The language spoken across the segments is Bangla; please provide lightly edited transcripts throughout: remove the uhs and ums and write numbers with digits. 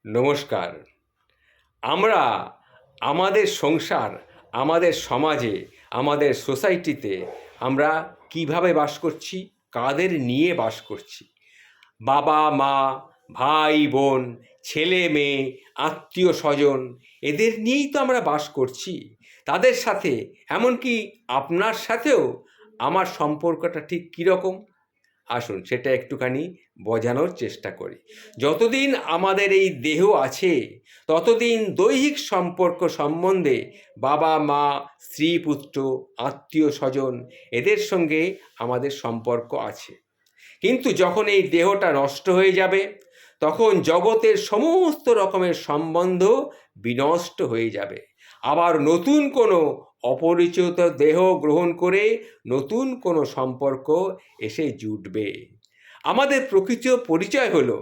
নমস্কার। আমরা আমাদের সংসার, আমাদের সমাজে, আমাদের সোসাইটিতে আমরা কিভাবে বাস করছি, কাদের নিয়ে বাস করছি? বাবা মা, ভাই বোন, ছেলে মেয়ে, আত্মীয় স্বজন, এদের নিয়েই তো আমরা বাস করছি। তাদের সাথে, এমনকি আপনার সাথেও আমার সম্পর্কটা ঠিক কীরকম? আসুন সেটা একটুখানি বোঝানোর চেষ্টা করি। যতদিন আমাদের এই দেহ আছে ততদিন দৈহিক সম্পর্ক সম্বন্ধে বাবা মা, স্ত্রী পুত্র, আত্মীয় স্বজন, এদের সঙ্গে আমাদের সম্পর্ক আছে। কিন্তু যখন এই দেহটা নষ্ট হয়ে যাবে তখন জগতের সমস্ত রকমের সম্বন্ধ বিনষ্ট হয়ে যাবে। আবার নতুন কোনো অপরিচিত দেহ গ্রহণ করে নতুন কোনো সম্পর্ক এসে জুটবে। আমাদের প্রকৃত পরিচয় হলো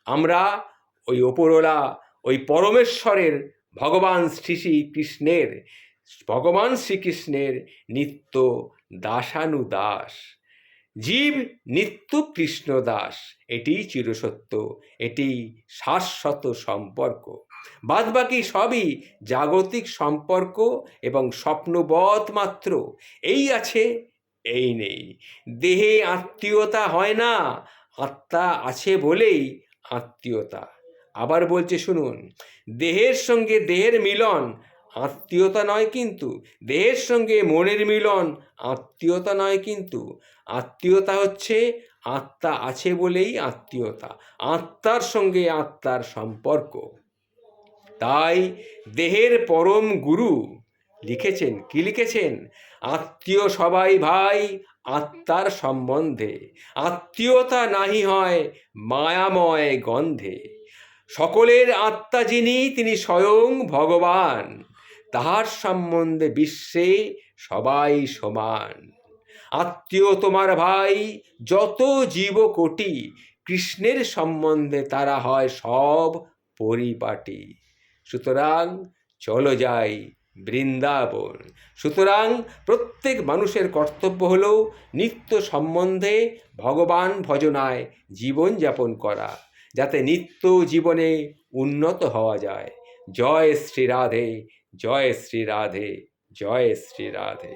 আমরা ওই ওপরওয়ালা, ওই পরমেশ্বরের ভগবান শ্রীকৃষ্ণের নিত্য দাসানুদাস। জীব নিত্য কৃষ্ণ দাস, এটি চিরসত্য, এটি শাশ্বত সম্পর্ক। বাদবাকি সবই জাগতিক সম্পর্ক এবং স্বপ্নবৎ মাত্র। এই আছে, এই নেই। দেহে আত্মীয়তা হয় না, আত্মা আছে বলেই আত্মীয়তা। আবার বলছে শুনুন, দেহের সঙ্গে দেহের মিলন আত্মীয়তা নয়, কিন্তু দেহের সঙ্গে মনের মিলন আত্মীয়তা নয়, কিন্তু আত্মীয়তা হচ্ছে আত্মা আছে বলেই আত্মীয়তা, আত্মার সঙ্গে আত্মার সম্পর্ক। তাই দেহের পরম গুরু লিখেছেন, কি লিখেছেন? আত্মীয় সবাই ভাই আত্মার সম্বন্ধে, আত্মীয়তা নাহি হয় মায়াময় গন্ধে। সকলের আত্মা যিনি, তিনি স্বয়ং ভগবান, তাহার সম্বন্ধে বিশ্বে সবাই সমান। আত্মীয় তোমার ভাই যত জীবকোটি, কৃষ্ণের সম্বন্ধে তারা হয় সব পরিপাটি। সুতরাং চলো যাই বৃন্দাবন। সুতরাং প্রত্যেক মানুষের কর্তব্য হলো নিত্য সম্বন্ধে ভগবান ভজনায় জীবনযাপন করা, যাতে নিত্য জীবনে উন্নত হওয়া যায়। জয় শ্রী রাধে, জয় শ্রী রাধে, জয় শ্রী রাধে।